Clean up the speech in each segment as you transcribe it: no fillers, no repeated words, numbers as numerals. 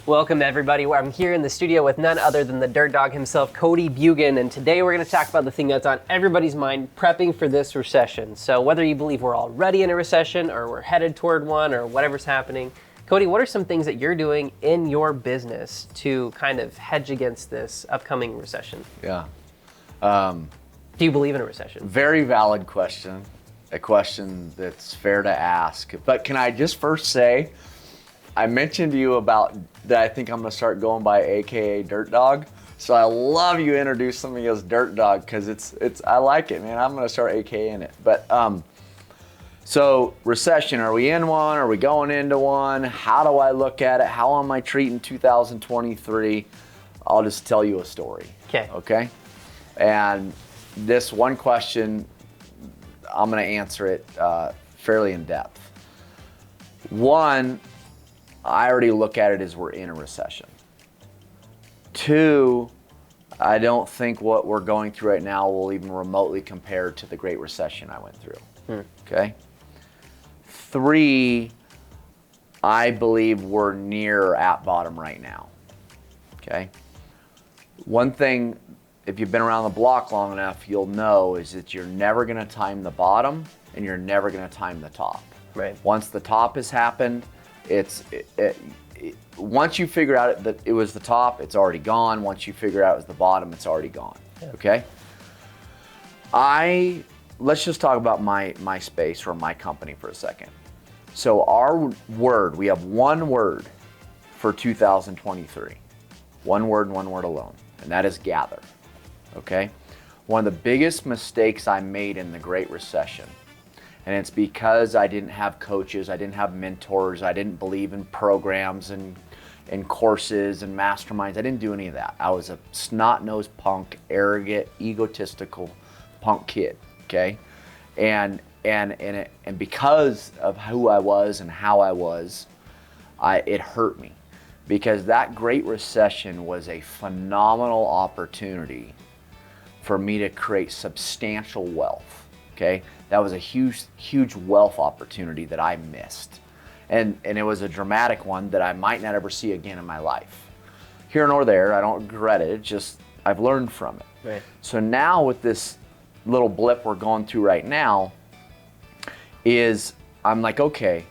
Welcome everybody. I'm here in the studio with none other than the Dirt Dog himself, Cody Bugan, and today we're going to talk about the thing that's on everybody's mind, prepping for this recession. So whether you believe we're already in a recession or we're headed toward one or whatever's happening, Cody, what are some things that you're doing in your business to kind of hedge against this upcoming recession? Yeah. Do you believe in a recession? Very valid question. A question that's fair to ask. But can I just first say, I mentioned to you about that I think I'm going to start going by AKA Dirt Dog. So I love you introducing me as Dirt Dog because it's I like it, man. I'm going to start AKAing it. But so recession, are we in one? Are we going into one? How do I look at it? How am I treating 2023? I'll just tell you a story. Okay? And this one question, I'm going to answer it fairly in depth. One, I already look at it as we're in a recession. Two, I don't think what we're going through right now will even remotely compare to the Great Recession I went through. Okay? Three, I believe we're near or at bottom right now. Okay? One thing, if you've been around the block long enough, you'll know is that you're never going to time the bottom and you're never going to time the top. Right. Once the top has happened, once you figure out that it was the top, it's already gone. Once you figure out it was the bottom, it's already gone. Yeah. Okay? Let's just talk about my space or my company for a second. So our word, we have one word for 2023. One word and one word alone, and that is gather. Okay? One of the biggest mistakes I made in the Great Recession, and it's because I didn't have coaches, I didn't have mentors, I didn't believe in programs and courses and masterminds. I didn't do any of that. I was a snot-nosed punk, arrogant, egotistical punk kid, okay? And because of who I was and how I was, it hurt me. Because that Great Recession was a phenomenal opportunity for me to create substantial wealth, okay? That was a huge wealth opportunity that I missed. And it was a dramatic one that I might not ever see again in my life. Here nor there, I don't regret it, it's just I've learned from it. Right. So now with this little blip we're going through right now is I'm like, okay,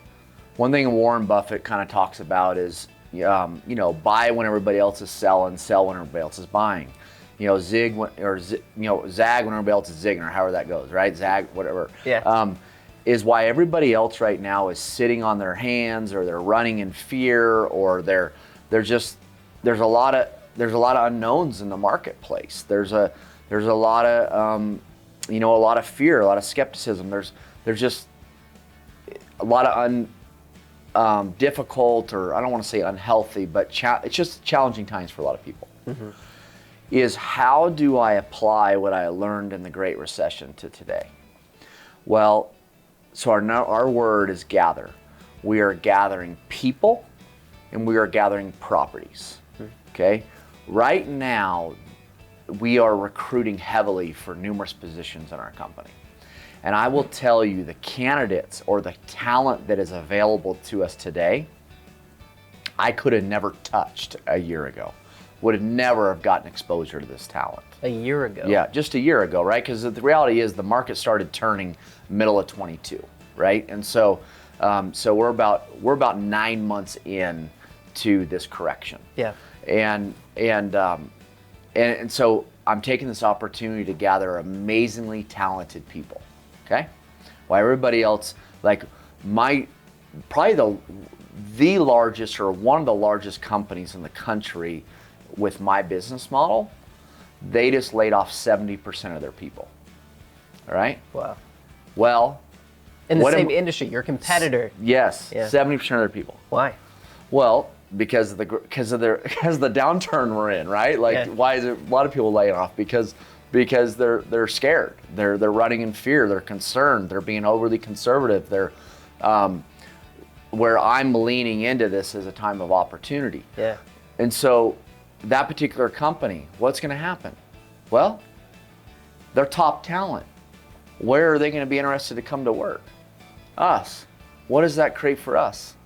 one thing Warren Buffett kind of talks about is, buy when everybody else is selling, sell when everybody else is buying. Zag when everybody else is zigging, or however that goes, right? Zag, whatever. Yeah. Is why everybody else right now is sitting on their hands, or they're running in fear, or there's a lot of unknowns in the marketplace. There's a lot of a lot of fear, a lot of skepticism. There's just a lot of difficult, or I don't want to say unhealthy, but it's just challenging times for a lot of people. Mm-hmm. Is how do I apply what I learned in the Great Recession to today? Well, so our word is gather. We are gathering people and we are gathering properties, okay? Right now, we are recruiting heavily for numerous positions in our company. And I will tell you, the candidates or the talent that is available to us today, I could have never touched a year ago. Would have never have gotten exposure to this talent. A year ago? Yeah, just a year ago, right? Because the reality is the market started turning middle of 22, right? And so we're about 9 months in to this correction. Yeah. And so I'm taking this opportunity to gather amazingly talented people, okay? While everybody else, like probably the largest or one of the largest companies in the country with my business model, they just laid off 70% of their people. All right? Wow. Well, in the same industry, your competitor. Yes, yeah. 70% of their people. Why? Well, because of the downturn we're in, right? Like, yeah. Why is it a lot of people laying off? Because they're scared. They're running in fear. They're concerned. They're being overly conservative. They're where I'm leaning into this as a time of opportunity. Yeah. And so that particular company, what's going to happen? Well, they're top talent. Where are they going to be interested to come to work? Us. What does that create for us?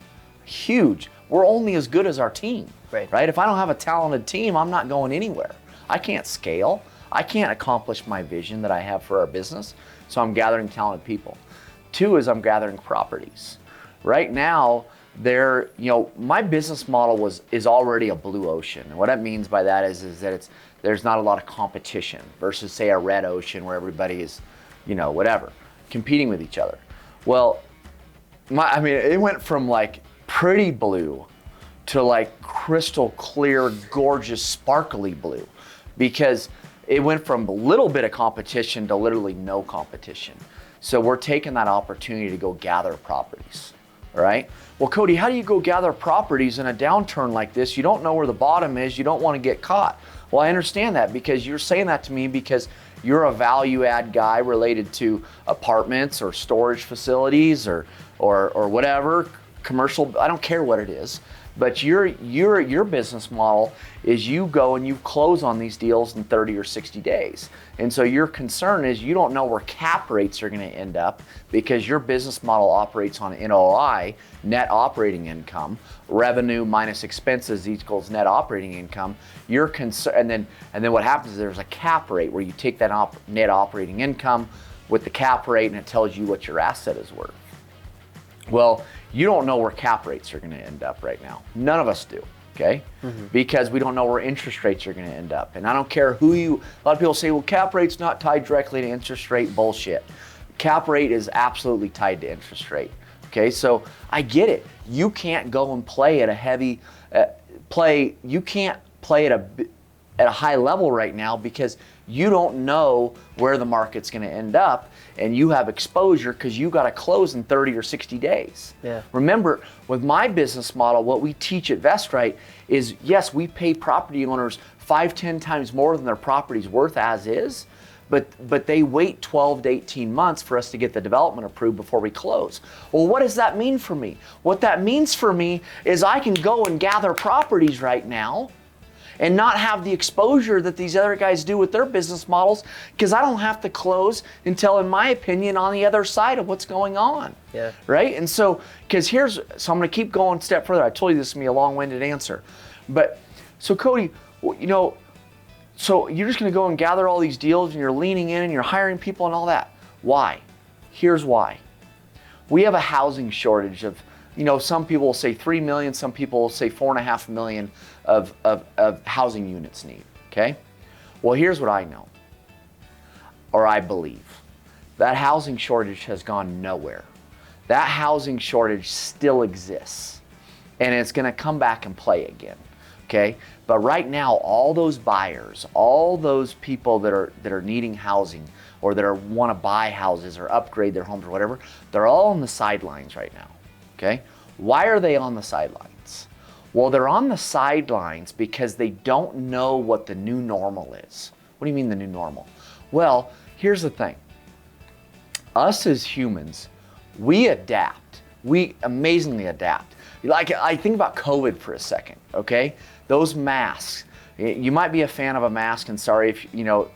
Huge. we're only as good as our team, right? If I don't have a talented team, I'm not going anywhere. I can't scale. I can't accomplish my vision that I have for our business. So I'm gathering talented people. 2 is I'm gathering properties. Right now, my business model is already a blue ocean. And what that means by that is that there's not a lot of competition versus say a red ocean where everybody is, whatever, competing with each other. Well, it went from like pretty blue to like crystal clear, gorgeous, sparkly blue, because it went from a little bit of competition to literally no competition. So we're taking that opportunity to go gather properties, all right? Well, Cody, how do you go gather properties in a downturn like this? You don't know where the bottom is. You don't want to get caught. Well, I understand that because you're saying that to me because you're a value add guy related to apartments or storage facilities or whatever, commercial, I don't care what it is. But your business model is you go and you close on these deals in 30 or 60 days. And so your concern is you don't know where cap rates are going to end up because your business model operates on NOI, net operating income, revenue minus expenses equals net operating income. Your concern, and then what happens is there's a cap rate where you take that net operating income with the cap rate and it tells you what your asset is worth. Well, you don't know where cap rates are going to end up right now. None of us do, okay? Because we don't know where interest rates are going to end up. And I don't care a lot of people say, well, cap rate's not tied directly to interest rate. Bullshit. Cap rate is absolutely tied to interest rate, okay? So I get it. You can't go and play at a heavy, you can't play at a high level right now because you don't know where the market's going to end up, and you have exposure because you got to close in 30 or 60 days. Yeah. Remember, with my business model, what we teach at VestRight is, yes, we pay property owners 5-10 times more than their property's worth as is, but they wait 12 to 18 months for us to get the development approved before we close. Well, what does that mean for me? What that means for me is I can go and gather properties right now and not have the exposure that these other guys do with their business models, because I don't have to close until, in my opinion, on the other side of what's going on. Yeah. Right? And so, so I'm going to keep going a step further. I told you this is going to be a long-winded answer. But, so Cody, so you're just going to go and gather all these deals and you're leaning in and you're hiring people and all that. Why? Here's why. We have a housing shortage of, some people will say 3 million, some people will say 4.5 million of housing units need, okay? Well, here's what I know, or I believe. That housing shortage has gone nowhere. That housing shortage still exists, and it's gonna come back and play again, okay? But right now, all those buyers, all those people that are needing housing or that want to buy houses or upgrade their homes or whatever, they're all on the sidelines right now, okay? Why are they on the sidelines? Well, they're on the sidelines because they don't know what the new normal is. What do you mean the new normal? Well, here's the thing. Us as humans, we adapt. We amazingly adapt. Like, I think about COVID for a second, okay? Those masks. You might be a fan of a mask, and sorry if,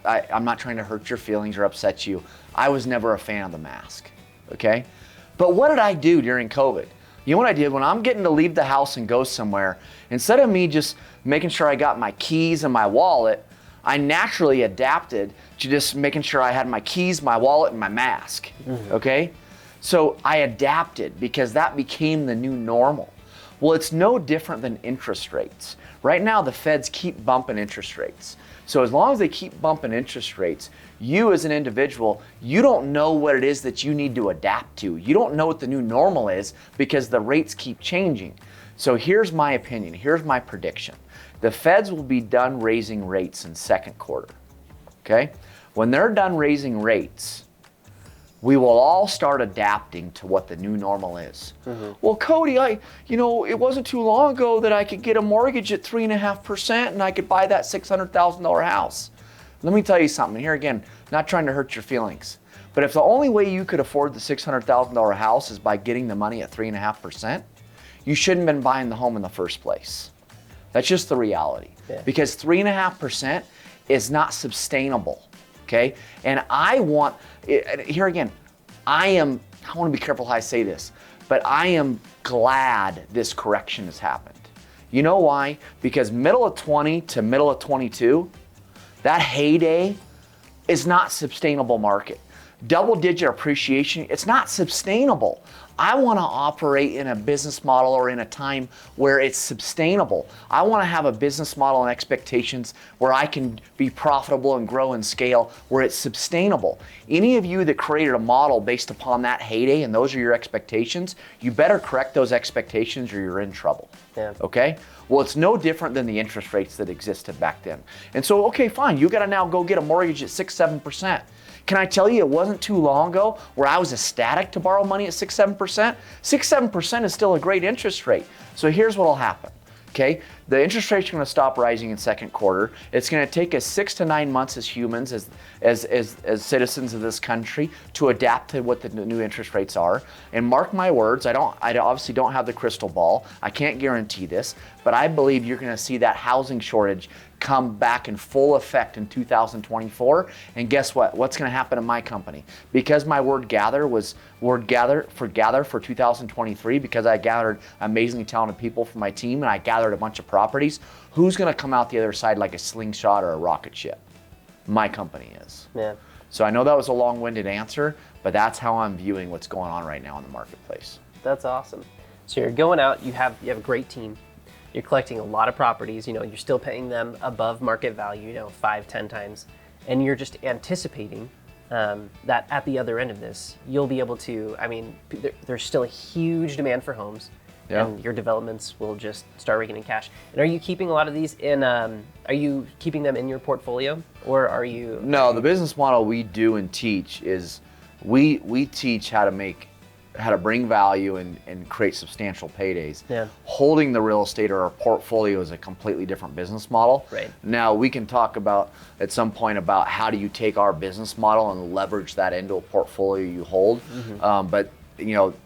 I'm not trying to hurt your feelings or upset you. I was never a fan of the mask, okay? But what did I do during COVID? You know what I did? When I'm getting to leave the house and go somewhere, instead of me just making sure I got my keys and my wallet, I naturally adapted to just making sure I had my keys, my wallet, and my mask, okay? So I adapted because that became the new normal. Well, it's no different than interest rates. Right now, the feds keep bumping interest rates. So as long as they keep bumping interest rates, you as an individual, you don't know what it is that you need to adapt to. You don't know what the new normal is because the rates keep changing. So here's my opinion. Here's my prediction. The feds will be done raising rates in second quarter, okay? When they're done raising rates, we will all start adapting to what the new normal is. Well, Cody, it wasn't too long ago that I could get a mortgage at 3.5% and I could buy that $600,000 house. Let me tell you something. Here again, not trying to hurt your feelings, but if the only way you could afford the $600,000 house is by getting the money at 3.5%, you shouldn't have been buying the home in the first place. That's just the reality. Yeah. Because 3.5% is not sustainable. Okay, and here again, I want to be careful how I say this. But I am glad this correction has happened. You know why? Because middle of 20 to middle of 22, that heyday is not sustainable market. Double-digit appreciation, it's not sustainable. I want to operate in a business model or in a time where it's sustainable. I want to have a business model and expectations where I can be profitable and grow and scale, where it's sustainable. Any of you that created a model based upon that heyday and those are your expectations, you better correct those expectations or you're in trouble. Yeah. Okay? Well, it's no different than the interest rates that existed back then. And so, okay, fine, you got to now go get a mortgage at 6-7%. Can I tell you, it wasn't too long ago where I was ecstatic to borrow money at 6-7%? 6-7% is still a great interest rate. So here's what will happen. Okay, the interest rates are going to stop rising in second quarter. It's going to take us 6 to 9 months as humans, as citizens of this country, to adapt to what the new interest rates are. And mark my words, I obviously don't have the crystal ball. I can't guarantee this, but I believe you're going to see that housing shortage come back in full effect in 2024. And guess what? What's going to happen in my company? Because my word gather for 2023, because I gathered amazingly talented people for my team and I gathered a bunch of properties, who's going to come out the other side like a slingshot or a rocket ship? My company is. Yeah. So I know that was a long-winded answer, but that's how I'm viewing what's going on right now in the marketplace. That's awesome. So you're going out, you have a great team. You're collecting a lot of properties, you're still paying them above market value, 5-10 times. And you're just anticipating that at the other end of this, you'll be able to, there's still a huge demand for homes. Yeah. And your developments will just start raking in cash. And are you keeping a lot of these in, are you keeping them in your portfolio or are you? No, the business model we do and teach is we teach how to bring value and create substantial paydays. Yeah. Holding the real estate or our portfolio is a completely different business model. Right. Now we can talk about at some point about how do you take our business model and leverage that into a portfolio you hold. Mm-hmm. But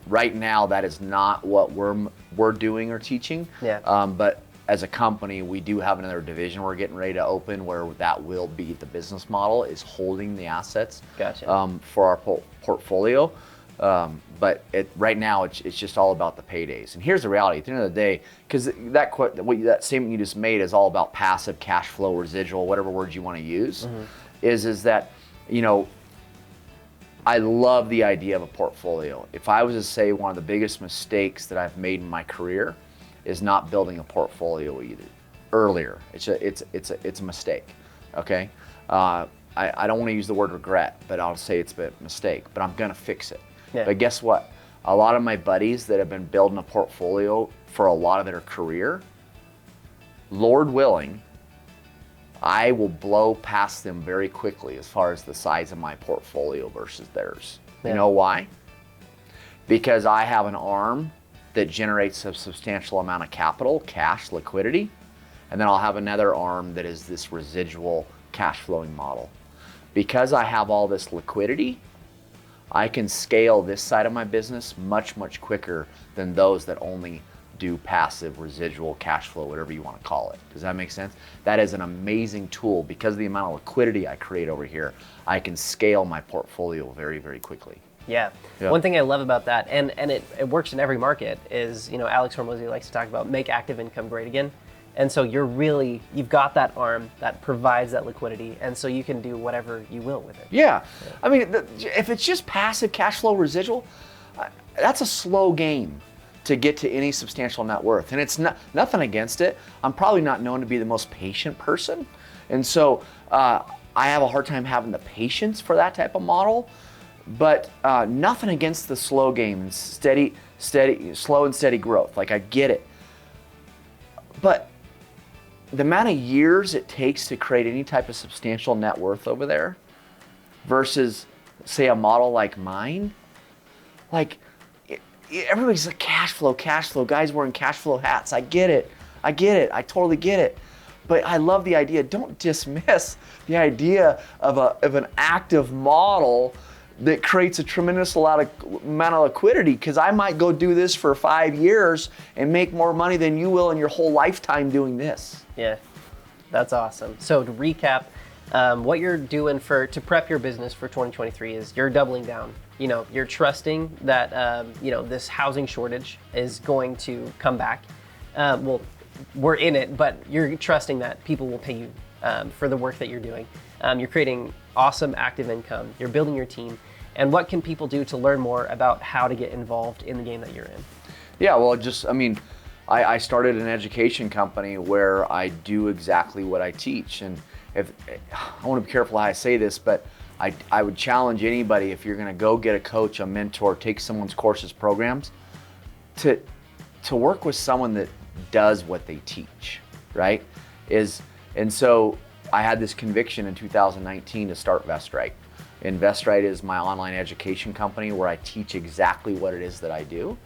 right now that is not what we're doing or teaching. Yeah. But as a company, we do have another division we're getting ready to open where that will be the business model is holding the assets. Gotcha. For our portfolio. But right now it's just all about the paydays. And here's the reality: at the end of the day, because that statement you just made is all about passive cash flow, residual, whatever words you want to use. Mm-hmm. Is that I love the idea of a portfolio. If I was to say one of the biggest mistakes that I've made in my career is not building a portfolio earlier. It's a mistake. Okay. I don't want to use the word regret, but I'll say it's a mistake. But I'm gonna fix it. Yeah. But guess what? A lot of my buddies that have been building a portfolio for a lot of their career, Lord willing, I will blow past them very quickly as far as the size of my portfolio versus theirs. Yeah. You know why? Because I have an arm that generates a substantial amount of capital, cash, liquidity, and then I'll have another arm that is this residual cash flowing model. Because I have all this liquidity, I can scale this side of my business much, much quicker than those that only do passive residual cash flow, whatever you want to call it. Does that make sense? That is an amazing tool. Because of the amount of liquidity I create over here, I can scale my portfolio very, very quickly. Yeah. One thing I love about that, and it works in every market, is, Alex Hormozy likes to talk about make active income great again. And so you've got that arm that provides that liquidity, and so you can do whatever you will with it. Yeah. If it's just passive cash flow residual, that's a slow game to get to any substantial net worth. And it's nothing against it. I'm probably not known to be the most patient person. And so I have a hard time having the patience for that type of model, but nothing against the slow game and slow and steady growth. Like, I get it. But the amount of years it takes to create any type of substantial net worth over there versus, say, a model like mine, everybody's like cash flow, guys wearing cash flow hats. I get it. I totally get it. But I love the idea. Don't dismiss the idea of an active model that creates a tremendous amount of liquidity, because I might go do this for 5 years and make more money than you will in your whole lifetime doing this. Yeah, that's awesome. So to recap, what you're doing to prep your business for 2023 is you're doubling down. You know, you're trusting that this housing shortage is going to come back. Well, we're in it, but you're trusting that people will pay you for the work that you're doing. You're creating awesome active income. You're building your team. And what can people do to learn more about how to get involved in the game that you're in? Yeah, well, I started an education company where I do exactly what I teach. And I want to be careful how I say this, but I would challenge anybody, if you're going to go get a coach, a mentor, take someone's courses, programs, to work with someone that does what they teach, right? And so I had this conviction in 2019 to start VestRight. And VestRight is my online education company where I teach exactly what it is that I do.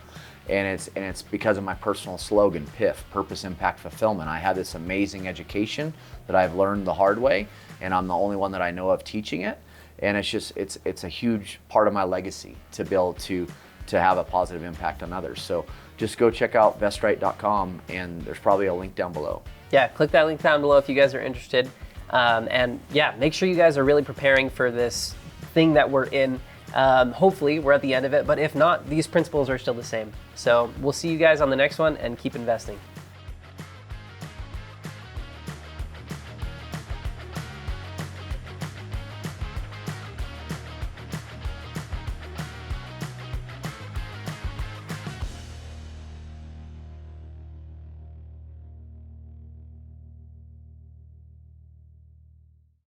And it's because of my personal slogan, PIF, Purpose, Impact, Fulfillment. I have this amazing education that I've learned the hard way, and I'm the only one that I know of teaching it. And it's a huge part of my legacy to be able to have a positive impact on others. So just go check out vestright.com, and there's probably a link down below. Yeah, click that link down below if you guys are interested. And yeah, make sure you guys are really preparing for this thing that we're in. Hopefully we're at the end of it, but if not, these principles are still the same. So we'll see you guys on the next one, and keep investing.